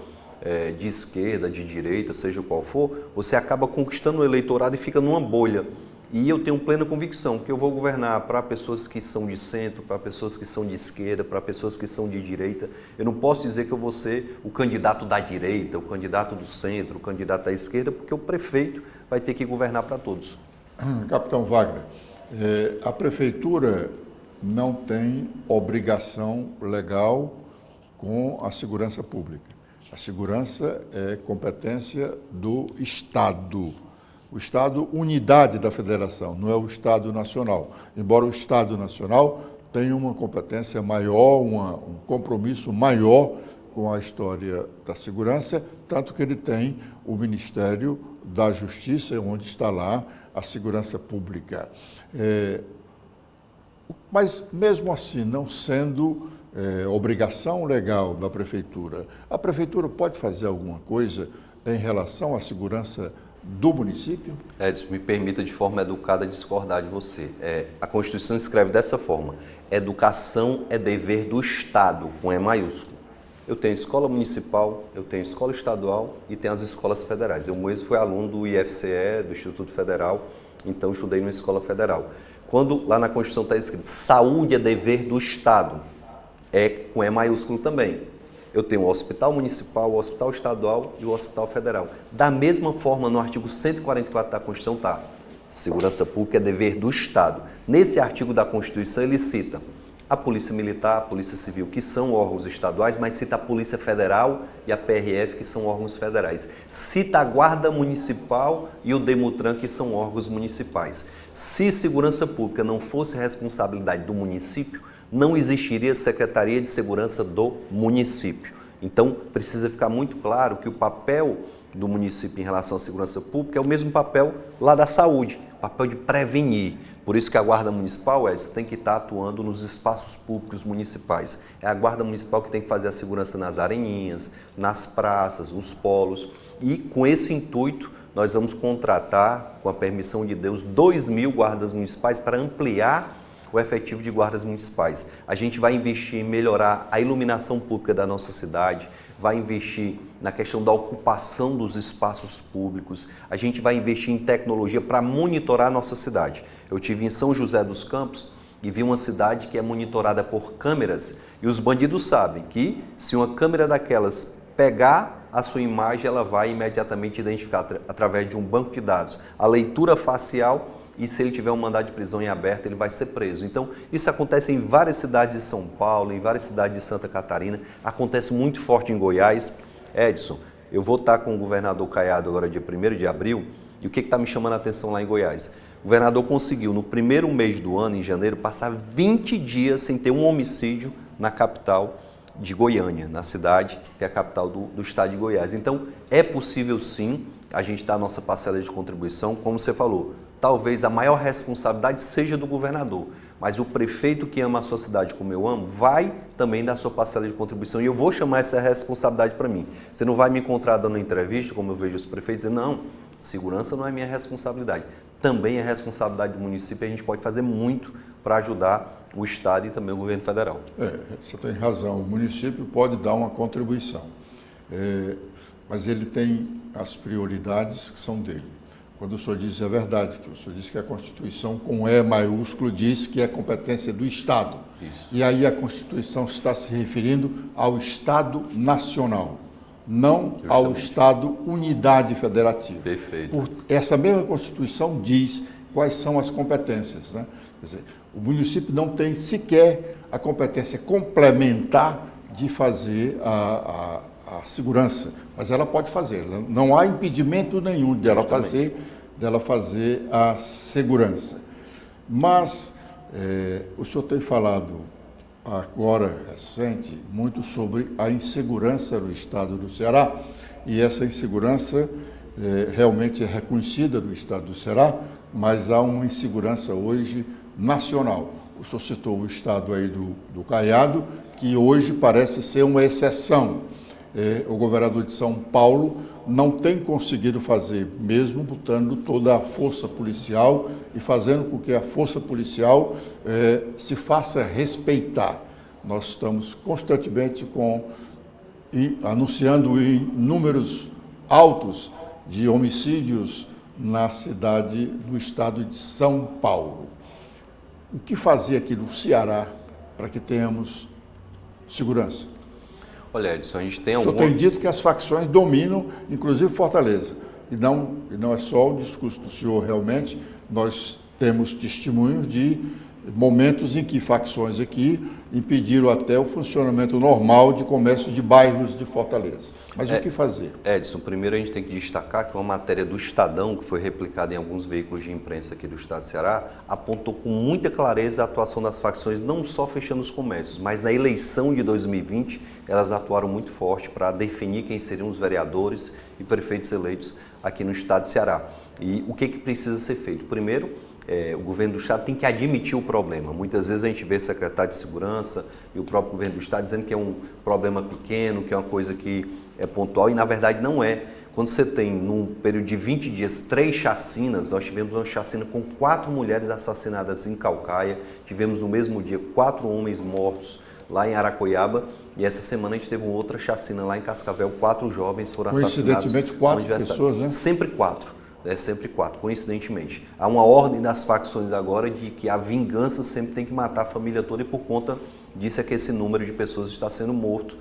S2: de esquerda, de direita, seja qual for, você acaba conquistando o eleitorado e fica numa bolha. E eu tenho plena convicção que eu vou governar para pessoas que são de centro, para pessoas que são de esquerda, para pessoas que são de direita. Eu não posso dizer que eu vou ser o candidato da direita, o candidato do centro, o candidato da esquerda, porque o prefeito vai ter que governar para todos.
S1: Capitão Wagner, a prefeitura não tem obrigação legal com a segurança pública. A segurança é competência do Estado. O Estado, unidade da federação, não é o Estado nacional. Embora o Estado nacional tenha uma competência maior, um compromisso maior com a história da segurança, tanto que ele tem o Ministério da Justiça, onde está lá a segurança pública. Mas, mesmo assim, não sendo obrigação legal da prefeitura, a prefeitura pode fazer alguma coisa em relação à segurança do município?
S2: Edson, me permita de forma educada discordar de você. A Constituição escreve dessa forma: educação é dever do Estado, com E maiúsculo. Eu tenho escola municipal, eu tenho escola estadual e tenho as escolas federais. Eu mesmo fui aluno do IFCE, do Instituto Federal, então estudei numa escola federal. Quando lá na Constituição está escrito saúde é dever do Estado, é com E maiúsculo também. eu tenho o Hospital Municipal, o Hospital Estadual e o Hospital Federal. Da mesma forma, no artigo 144 da Constituição está: segurança pública é dever do Estado. Nesse artigo da Constituição ele cita a Polícia Militar, a Polícia Civil, que são órgãos estaduais, mas cita a Polícia Federal e a PRF, que são órgãos federais. Cita a Guarda Municipal e o Demutran, que são órgãos municipais. Se segurança pública não fosse responsabilidade do município, não existiria Secretaria de Segurança do município. Então, precisa ficar muito claro que o papel do município em relação à segurança pública é o mesmo papel lá da saúde, papel de prevenir. Por isso que a Guarda Municipal, Edson, tem que estar atuando nos espaços públicos municipais. É a Guarda Municipal que tem que fazer a segurança nas areninhas, nas praças, nos polos. E com esse intuito, nós vamos contratar, com a permissão de Deus, 2.000 guardas municipais para ampliar o efetivo de guardas municipais. A gente vai investir em melhorar a iluminação pública da nossa cidade, vai investir na questão da ocupação dos espaços públicos, a gente vai investir em tecnologia para monitorar a nossa cidade. Eu tive em São José dos Campos e vi uma cidade que é monitorada por câmeras e os bandidos sabem que se uma câmera daquelas pegar a sua imagem, ela vai imediatamente identificar através de um banco de dados a leitura facial e se ele tiver um mandado de prisão em aberto, ele vai ser preso. Então, isso acontece em várias cidades de São Paulo, em várias cidades de Santa Catarina, acontece muito forte em Goiás. Edson, eu vou estar com o governador Caiado agora dia 1º de abril, e o que está me chamando a atenção lá em Goiás? O governador conseguiu, no primeiro mês do ano, em janeiro, passar 20 dias sem ter um homicídio na capital de Goiânia, na cidade que é a capital do estado de Goiás. Então, é possível sim a gente dar a nossa parcela de contribuição, como você falou. Talvez a maior responsabilidade seja do governador, mas o prefeito que ama a sua cidade como eu amo, vai também dar a sua parcela de contribuição e eu vou chamar essa responsabilidade para mim. Você não vai me encontrar dando entrevista, como eu vejo os prefeitos, dizendo, não, segurança não é minha responsabilidade. Também é responsabilidade do município e a gente pode fazer muito para ajudar o Estado e também o governo federal.
S1: Você tem razão, o município pode dar uma contribuição, mas ele tem as prioridades que são dele. Quando o senhor diz é verdade, que o senhor diz que a Constituição, com E maiúsculo, diz que é competência do Estado.
S2: Isso.
S1: E aí a Constituição está se referindo ao Estado nacional, não ao Estado unidade federativa.
S2: Perfeito.
S1: Essa mesma Constituição diz quais são as competências, né? Quer dizer, o município não tem sequer a competência complementar de fazer a segurança, mas ela pode fazer. Não há impedimento nenhum dela fazer a segurança. Mas o senhor tem falado agora, recente, muito sobre a insegurança no estado do Ceará, e essa insegurança realmente é reconhecida no estado do Ceará, mas há uma insegurança hoje nacional. O senhor citou o estado aí do Caiado, que hoje parece ser uma exceção. O governador de São Paulo não tem conseguido fazer, mesmo botando toda a força policial e fazendo com que a força policial se faça respeitar. Nós estamos constantemente anunciando em números altos de homicídios na cidade do estado de São Paulo. O que fazer aqui no Ceará para que tenhamos segurança?
S2: Olha, Edson, a gente tem
S1: O senhor tem dito que as facções dominam, inclusive Fortaleza. E não é só o discurso do senhor, realmente. Nós temos testemunhos de momentos em que facções aqui impediram até o funcionamento normal de comércio de bairros de Fortaleza. Mas o que fazer?
S2: Edson, primeiro a gente tem que destacar que uma matéria do Estadão, que foi replicada em alguns veículos de imprensa aqui do estado do Ceará, apontou com muita clareza a atuação das facções, não só fechando os comércios, mas na eleição de 2020, elas atuaram muito forte para definir quem seriam os vereadores e prefeitos eleitos aqui no estado do Ceará. E o que precisa ser feito? Primeiro, o governo do estado tem que admitir o problema. Muitas vezes a gente vê secretário de segurança e o próprio governo do estado dizendo que é um problema pequeno, que é uma coisa que é pontual e na verdade não é. Quando você tem, num período de 20 dias, 3 chacinas, nós tivemos uma chacina com 4 mulheres assassinadas em Caucaia, tivemos no mesmo dia 4 homens mortos lá em Aracoiaba e essa semana a gente teve uma outra chacina lá em Cascavel, 4 jovens foram assassinados.
S1: Coincidentemente, 4 pessoas, né?
S2: Sempre 4. é sempre 4, coincidentemente. Há uma ordem das facções agora de que a vingança sempre tem que matar a família toda e por conta disso é que esse número de pessoas estão sendo mortas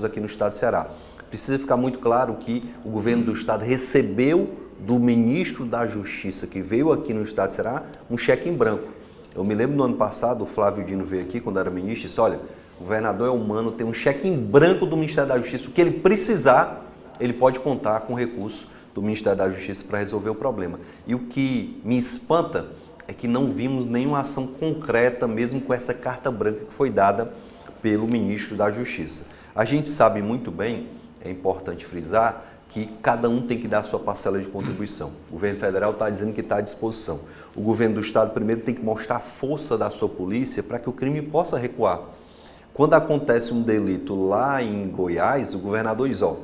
S2: aqui no estado de Ceará. Precisa ficar muito claro que o governo do estado recebeu do ministro da Justiça que veio aqui no estado de Ceará um cheque em branco. Eu me lembro no ano passado, o Flávio Dino veio aqui quando era ministro e disse, olha, o governador é humano, tem um cheque em branco do Ministério da Justiça, o que ele precisar, ele pode contar com recurso do Ministério da Justiça para resolver o problema. E o que me espanta é que não vimos nenhuma ação concreta, mesmo com essa carta branca que foi dada pelo ministro da Justiça. A gente sabe muito bem, é importante frisar, que cada um tem que dar a sua parcela de contribuição. O governo federal está dizendo que está à disposição. O governo do estado primeiro tem que mostrar a força da sua polícia para que o crime possa recuar. Quando acontece um delito lá em Goiás, o governador diz, ó,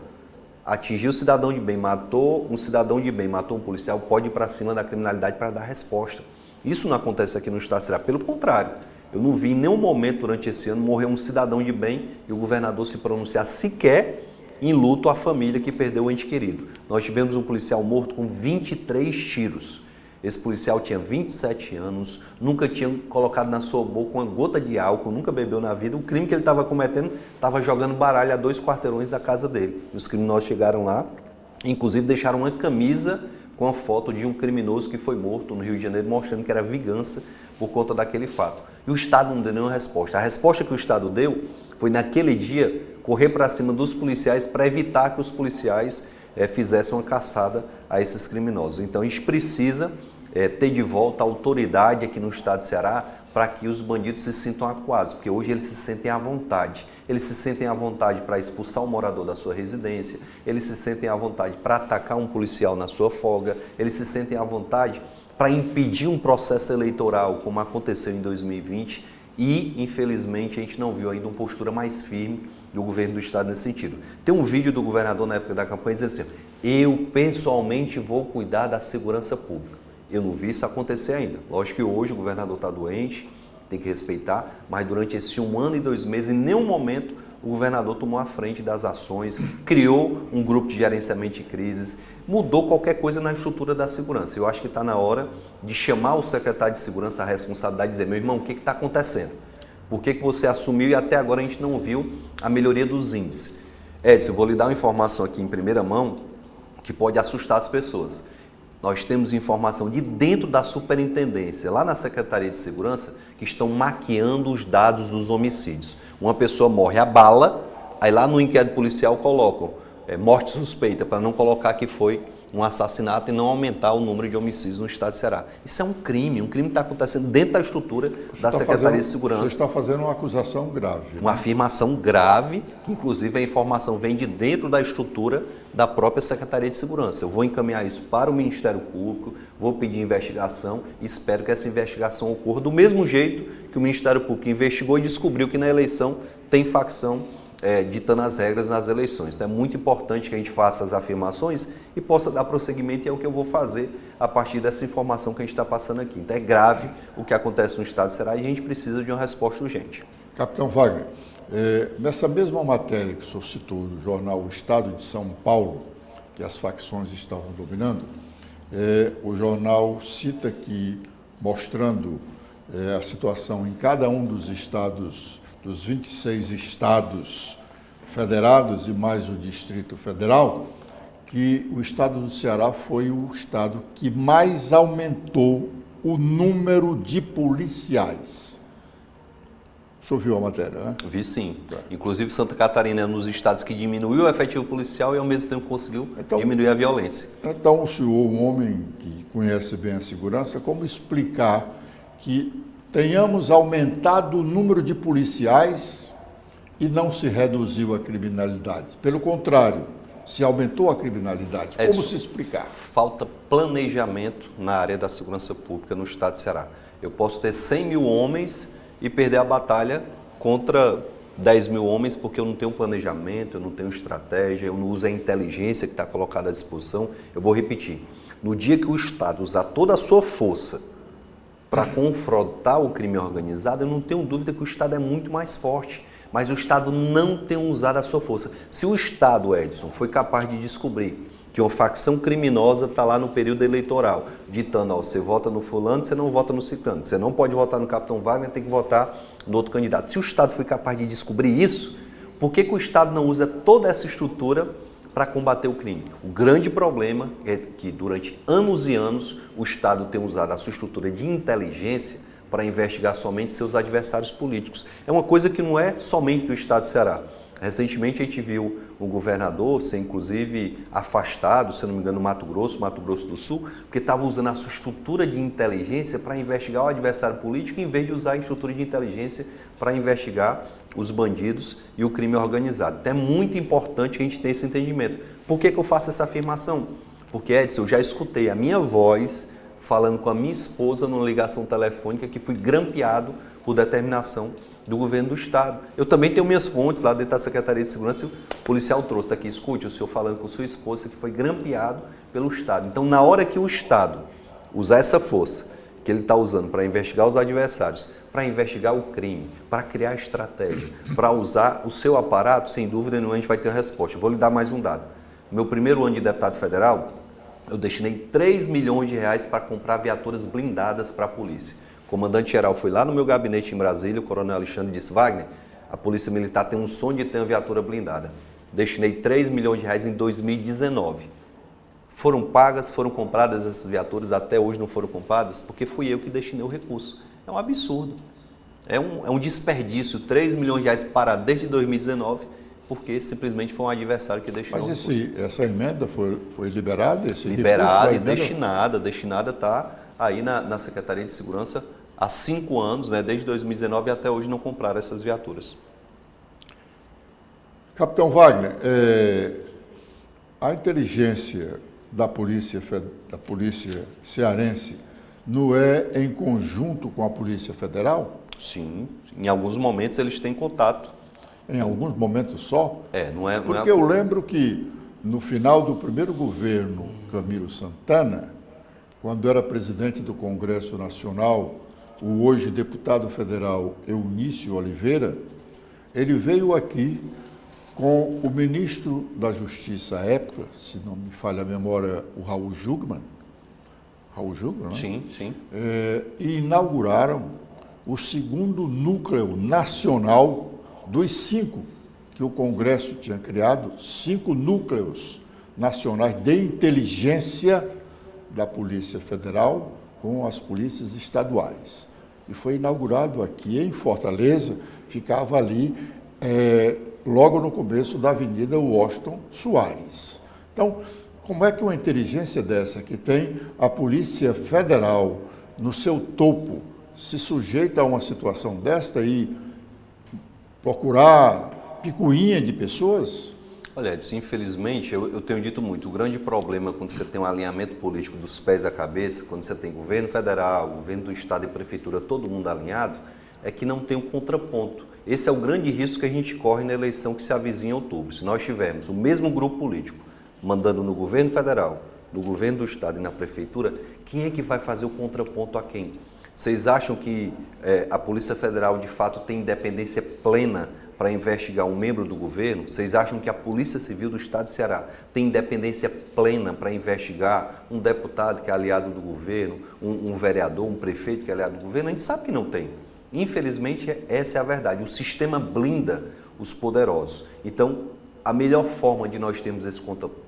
S2: atingiu o cidadão de bem, matou um cidadão de bem, matou um policial, pode ir para cima da criminalidade para dar resposta. Isso não acontece aqui no estado de Ceará, pelo contrário. Eu não vi em nenhum momento durante esse ano morrer um cidadão de bem e o governador se pronunciar sequer em luto à família que perdeu o ente querido. Nós tivemos um policial morto com 23 tiros. Esse policial tinha 27 anos, nunca tinha colocado na sua boca uma gota de álcool, nunca bebeu na vida. O crime que ele estava cometendo, estava jogando baralho a 2 quarteirões da casa dele. Os criminosos chegaram lá, inclusive deixaram uma camisa com a foto de um criminoso que foi morto no Rio de Janeiro, mostrando que era vingança por conta daquele fato. E o Estado não deu nenhuma resposta. A resposta que o Estado deu foi, naquele dia, correr para cima dos policiais para evitar que os policiais fizessem uma caçada a esses criminosos. Então, a gente precisa ter de volta a autoridade aqui no estado de Ceará para que os bandidos se sintam acuados, porque hoje eles se sentem à vontade. Eles se sentem à vontade para expulsar um morador da sua residência, eles se sentem à vontade para atacar um policial na sua folga, eles se sentem à vontade para impedir um processo eleitoral, como aconteceu em 2020, e, infelizmente, a gente não viu ainda uma postura mais firme do governo do estado nesse sentido. Tem um vídeo do governador na época da campanha dizendo assim, eu pessoalmente vou cuidar da segurança pública. Eu não vi isso acontecer ainda. Lógico que hoje o governador está doente, tem que respeitar, mas durante esse 1 ano e 2 meses, em nenhum momento o governador tomou a frente das ações, criou um grupo de gerenciamento de crises, mudou qualquer coisa na estrutura da segurança. Eu acho que está na hora de chamar o secretário de segurança à responsabilidade e dizer, meu irmão, o que está acontecendo? Por que você assumiu e até agora a gente não viu a melhoria dos índices? Edson, eu vou lhe dar uma informação aqui em primeira mão que pode assustar as pessoas. Nós temos informação de dentro da superintendência, lá na Secretaria de Segurança, que estão maquiando os dados dos homicídios. Uma pessoa morre a bala, aí lá no inquérito policial colocam morte suspeita, para não colocar que foi um assassinato e não aumentar o número de homicídios no estado de Ceará. Isso é um crime que está acontecendo dentro da estrutura da Secretaria de Segurança.
S1: Você está fazendo uma acusação grave.
S2: Uma afirmação grave, que inclusive a informação vem de dentro da estrutura da própria Secretaria de Segurança. Eu vou encaminhar isso para o Ministério Público, vou pedir investigação e espero que essa investigação ocorra do mesmo jeito que o Ministério Público investigou e descobriu que na eleição tem facção ditando as regras nas eleições. Então é muito importante que a gente faça as afirmações e possa dar prosseguimento, e é o que eu vou fazer a partir dessa informação que a gente está passando aqui. Então é grave o que acontece no estado de Ceará e a gente precisa de uma resposta urgente.
S1: Capitão Wagner, nessa mesma matéria que o senhor citou do jornal O Estado de São Paulo, que as facções estavam dominando, o jornal cita que, mostrando a situação em cada um dos estados, dos 26 estados federados e mais o Distrito Federal, que o estado do Ceará foi o estado que mais aumentou o número de policiais. O senhor viu a matéria, né?
S2: Vi sim. Inclusive Santa Catarina é um dos estados que diminuiu o efetivo policial e ao mesmo tempo conseguiu diminuir a violência. Então
S1: o senhor, um homem que conhece bem a segurança, como explicar que tenhamos aumentado o número de policiais e não se reduziu a criminalidade? Pelo contrário, se aumentou a criminalidade. Como se explicar?
S2: Falta planejamento na área da segurança pública no estado de Ceará. Eu posso ter 100 mil homens e perder a batalha contra 10 mil homens porque eu não tenho planejamento, eu não tenho estratégia, eu não uso a inteligência que está colocada à disposição. Eu vou repetir, no dia que o Estado usar toda a sua força para confrontar o crime organizado, eu não tenho dúvida que o Estado é muito mais forte, mas o Estado não tem usado a sua força. Se o Estado, Edson, foi capaz de descobrir que uma facção criminosa está lá no período eleitoral, ditando, ó, você vota no fulano, você não vota no ciclano, você não pode votar no capitão Wagner, tem que votar no outro candidato. Se o Estado foi capaz de descobrir isso, por que o Estado não usa toda essa estrutura para combater o crime? O grande problema é que durante anos e anos o Estado tem usado a sua estrutura de inteligência para investigar somente seus adversários políticos. É uma coisa que não é somente do Estado de Ceará. Recentemente a gente viu o governador ser inclusive afastado, se não me engano, no Mato Grosso do Sul, porque estava usando a sua estrutura de inteligência para investigar o adversário político, em vez de usar a estrutura de inteligência para investigar os bandidos e o crime organizado. Então é muito importante que a gente tenha esse entendimento. Por que eu faço essa afirmação? Porque, Edson, eu já escutei a minha voz falando com a minha esposa numa ligação telefônica que fui grampeado por determinação do governo do Estado. Eu também tenho minhas fontes lá dentro da Secretaria de Segurança, o policial trouxe aqui, escute, o senhor falando com sua esposa que foi grampeado pelo Estado. Então, na hora que o Estado usar essa força que ele está usando para investigar os adversários, para investigar o crime, para criar estratégia, para usar o seu aparato, sem dúvida nenhuma a gente vai ter uma resposta. Vou lhe dar mais um dado. No meu primeiro ano de deputado federal, eu destinei 3 milhões de reais para comprar viaturas blindadas para a polícia. O comandante-geral foi lá no meu gabinete em Brasília, o coronel Alexandre disse, Wagner, a Polícia Militar tem um sonho de ter uma viatura blindada. Destinei 3 milhões de reais em 2019. Foram pagas, foram compradas essas viaturas, até hoje não foram compradas, porque fui eu que destinei o recurso. É um absurdo. É um desperdício, 3 milhões de reais parados desde 2019, porque simplesmente foi um adversário que destinou.
S1: Mas essa emenda foi liberada?
S2: Liberada e destinada está aí na Secretaria de Segurança há 5 anos, né, desde 2019 e até hoje não compraram essas viaturas.
S1: Capitão Wagner, a inteligência da polícia cearense não é em conjunto com a Polícia Federal?
S2: Sim, em alguns momentos eles têm contato.
S1: Em alguns momentos só?
S2: Não é.
S1: Porque eu lembro que no final do primeiro governo Camilo Santana, quando era presidente do Congresso Nacional, o hoje deputado federal Eunício Oliveira, ele veio aqui com o ministro da Justiça à época, se não me falha a memória, o Raul Jungmann, né?
S2: Sim, sim.
S1: E inauguraram o segundo núcleo nacional dos 5 que o Congresso tinha criado, 5 núcleos nacionais de inteligência da Polícia Federal com as polícias estaduais. E foi inaugurado aqui em Fortaleza, ficava ali logo no começo da Avenida Washington Soares. Então, como é que uma inteligência dessa, que tem a Polícia Federal no seu topo, se sujeita a uma situação desta e procurar picuinha de pessoas?
S2: Olha, Edson, infelizmente, eu tenho dito muito, o grande problema quando você tem um alinhamento político dos pés à cabeça, quando você tem governo federal, governo do estado e prefeitura, todo mundo alinhado, é que não tem um contraponto. Esse é o grande risco que a gente corre na eleição que se avizinha em outubro. Se nós tivermos o mesmo grupo político mandando no governo federal, no governo do estado e na prefeitura, quem é que vai fazer o contraponto a quem? Vocês acham que a Polícia Federal de fato tem independência plena para investigar um membro do governo? Vocês acham que a Polícia Civil do Estado de Ceará tem independência plena para investigar um deputado que é aliado do governo, um vereador, um prefeito que é aliado do governo? A gente sabe que não tem. Infelizmente, essa é a verdade. O sistema blinda os poderosos. Então, a melhor forma de nós termos esse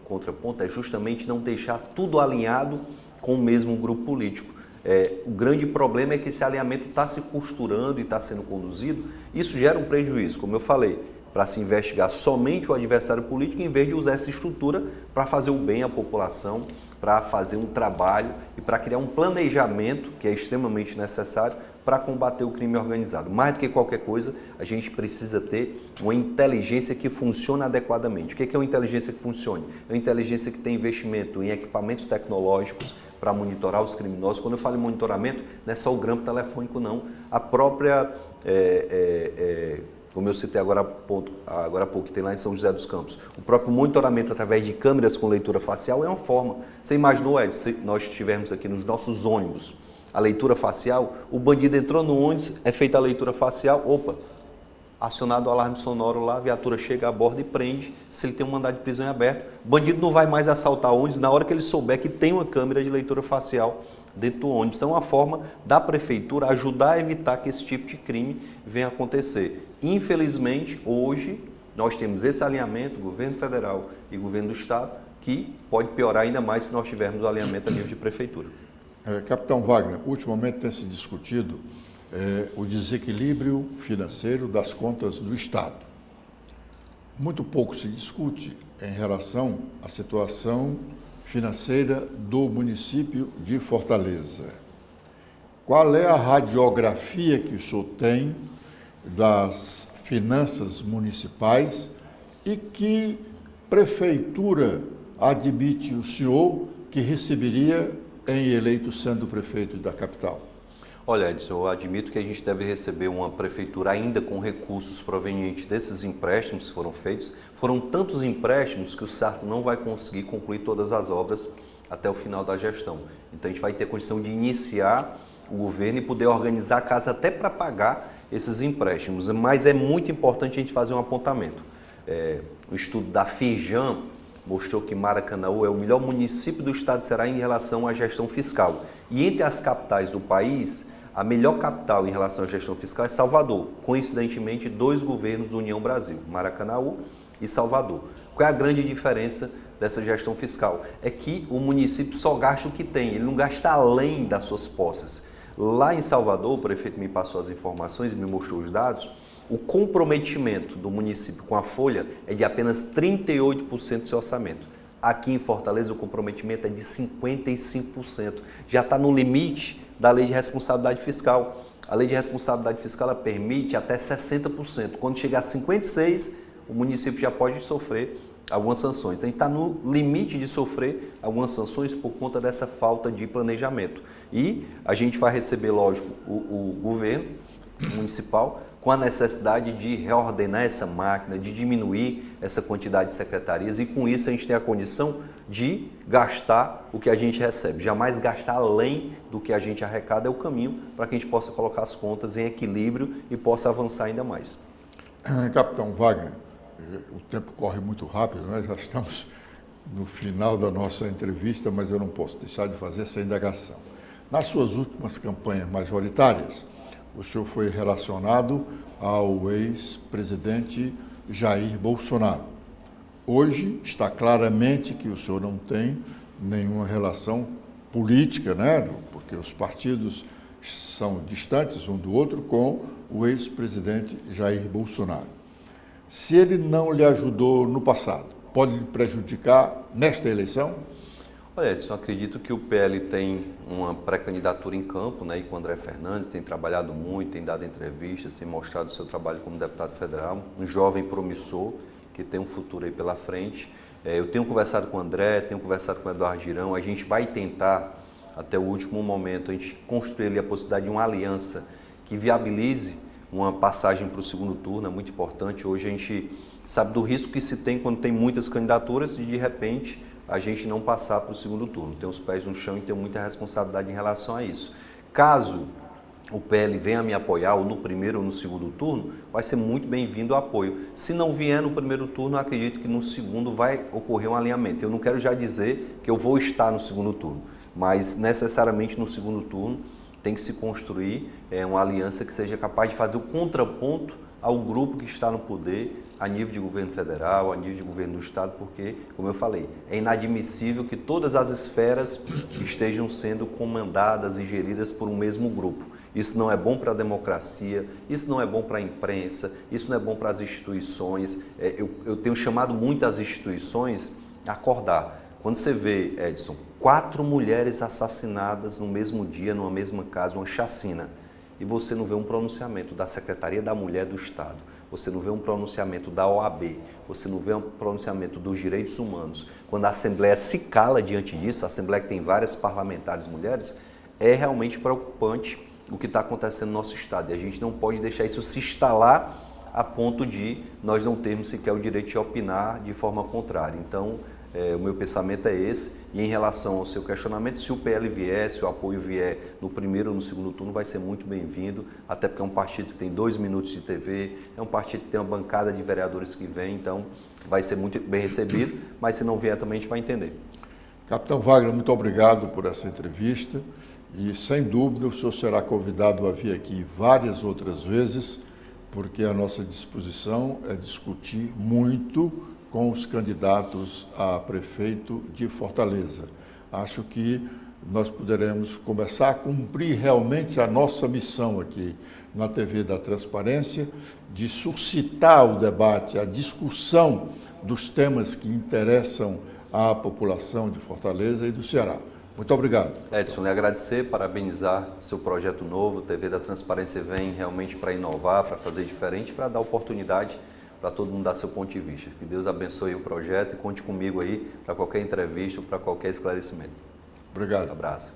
S2: contraponto é justamente não deixar tudo alinhado com o mesmo grupo político. O grande problema é que esse alinhamento está se costurando e está sendo conduzido. Isso gera um prejuízo, como eu falei, para se investigar somente o adversário político, em vez de usar essa estrutura para fazer o bem à população, para fazer um trabalho e para criar um planejamento que é extremamente necessário para combater o crime organizado. Mais do que qualquer coisa, a gente precisa ter uma inteligência que funcione adequadamente. O que é uma inteligência que funcione? É uma inteligência que tem investimento em equipamentos tecnológicos para monitorar os criminosos. Quando eu falo em monitoramento, não é só o grampo telefônico, não. A própria, como eu citei agora há pouco, que tem lá em São José dos Campos, o próprio monitoramento através de câmeras com leitura facial é uma forma. Você imaginou, Ed, se nós estivermos aqui nos nossos ônibus, a leitura facial, o bandido entrou no ônibus, é feita a leitura facial, opa, acionado o alarme sonoro lá, a viatura chega, aborda e prende, se ele tem um mandado de prisão em aberto. O bandido não vai mais assaltar ônibus na hora que ele souber que tem uma câmera de leitura facial dentro do ônibus. Então, é uma forma da prefeitura ajudar a evitar que esse tipo de crime venha a acontecer. Infelizmente, hoje, nós temos esse alinhamento, governo federal e governo do estado, que pode piorar ainda mais se nós tivermos o alinhamento a nível de prefeitura.
S1: Capitão Wagner, ultimamente tem se discutido o desequilíbrio financeiro das contas do Estado. Muito pouco se discute em relação à situação financeira do município de Fortaleza. Qual é a radiografia que o senhor tem das finanças municipais e que prefeitura admite o senhor que receberia em eleito sendo prefeito da capital?
S2: Olha, Edson, eu admito que a gente deve receber uma prefeitura ainda com recursos provenientes desses empréstimos que foram feitos. Foram tantos empréstimos que o Sarto não vai conseguir concluir todas as obras até o final da gestão. Então a gente vai ter condição de iniciar o governo e poder organizar a casa até para pagar esses empréstimos. Mas é muito importante a gente fazer um apontamento. O estudo da Firjan mostrou que Maracanaú é o melhor município do estado de Ceará em relação à gestão fiscal. E entre as capitais do país, a melhor capital em relação à gestão fiscal é Salvador. Coincidentemente, 2 governos da União Brasil, Maracanaú e Salvador. Qual é a grande diferença dessa gestão fiscal? É que o município só gasta o que tem, ele não gasta além das suas posses. Lá em Salvador, o prefeito me passou as informações e me mostrou os dados, o comprometimento do município com a folha é de apenas 38% do seu orçamento. Aqui em Fortaleza o comprometimento é de 55%. Já está no limite da lei de responsabilidade fiscal. A lei de responsabilidade fiscal ela permite até 60%. Quando chegar a 56%, o município já pode sofrer algumas sanções. Então, a gente está no limite de sofrer algumas sanções por conta dessa falta de planejamento. E a gente vai receber, lógico, o governo municipal com a necessidade de reordenar essa máquina, de diminuir essa quantidade de secretarias e com isso a gente tem a condição de gastar o que a gente recebe. Jamais gastar além do que a gente arrecada é o caminho para que a gente possa colocar as contas em equilíbrio e possa avançar ainda mais.
S1: Capitão Wagner, o tempo corre muito rápido, né? Já estamos no final da nossa entrevista, mas eu não posso deixar de fazer essa indagação. Nas suas últimas campanhas majoritárias, o senhor foi relacionado ao ex-presidente Jair Bolsonaro. Hoje está claramente que o senhor não tem nenhuma relação política, né? Porque os partidos são distantes um do outro com o ex-presidente Jair Bolsonaro. Se ele não lhe ajudou no passado, pode lhe prejudicar nesta eleição?
S2: Olha, Edson, acredito que o PL tem uma pré-candidatura em campo, né, e com o André Fernandes tem trabalhado muito, tem dado entrevistas, tem mostrado o seu trabalho como deputado federal, um jovem promissor que tem um futuro aí pela frente. Eu tenho conversado com o André, tenho conversado com o Eduardo Girão, a gente vai tentar, até o último momento, a gente construir ali a possibilidade de uma aliança que viabilize uma passagem para o segundo turno, é muito importante. Hoje a gente sabe do risco que se tem quando tem muitas candidaturas e de repente a gente não passar para o segundo turno. Tem os pés no chão e tem muita responsabilidade em relação a isso. Caso o PL venha me apoiar ou no primeiro ou no segundo turno, vai ser muito bem-vindo o apoio. Se não vier no primeiro turno, eu acredito que no segundo vai ocorrer um alinhamento. Eu não quero já dizer que eu vou estar no segundo turno, mas necessariamente no segundo turno tem que se construir uma aliança que seja capaz de fazer o contraponto ao grupo que está no poder a nível de governo federal, a nível de governo do estado, porque, como eu falei, é inadmissível que todas as esferas estejam sendo comandadas e geridas por um mesmo grupo. Isso não é bom para a democracia, isso não é bom para a imprensa, isso não é bom para as instituições. Eu tenho chamado muito as instituições a acordar. Quando você vê, Edson, 4 mulheres assassinadas no mesmo dia, numa mesma casa, uma chacina, e você não vê um pronunciamento da Secretaria da Mulher do Estado, você não vê um pronunciamento da OAB, você não vê um pronunciamento dos direitos humanos, quando a Assembleia se cala diante disso, a Assembleia que tem várias parlamentares mulheres, é realmente preocupante o que está acontecendo no nosso Estado. E a gente não pode deixar isso se instalar a ponto de nós não termos sequer o direito de opinar de forma contrária. Então, O meu pensamento é esse. E em relação ao seu questionamento, se o PL vier, se o apoio vier no primeiro ou no segundo turno, vai ser muito bem-vindo, até porque é um partido que tem 2 minutos de TV, é um partido que tem uma bancada de vereadores que vem, então vai ser muito bem recebido, mas se não vier também a gente vai entender.
S1: Capitão Wagner, muito obrigado por essa entrevista e, sem dúvida, o senhor será convidado a vir aqui várias outras vezes, porque a nossa disposição é discutir muito com os candidatos a prefeito de Fortaleza. Acho que nós poderemos começar a cumprir realmente a nossa missão aqui na TV da Transparência, de suscitar o debate, a discussão dos temas que interessam à população de Fortaleza e do Ceará. Muito obrigado.
S2: Edson, lhe agradecer, parabenizar seu projeto novo. TV da Transparência vem realmente para inovar, para fazer diferente, para dar oportunidade para todo mundo dar seu ponto de vista. Que Deus abençoe o projeto e conte comigo aí para qualquer entrevista ou para qualquer esclarecimento.
S1: Obrigado.
S2: Um abraço.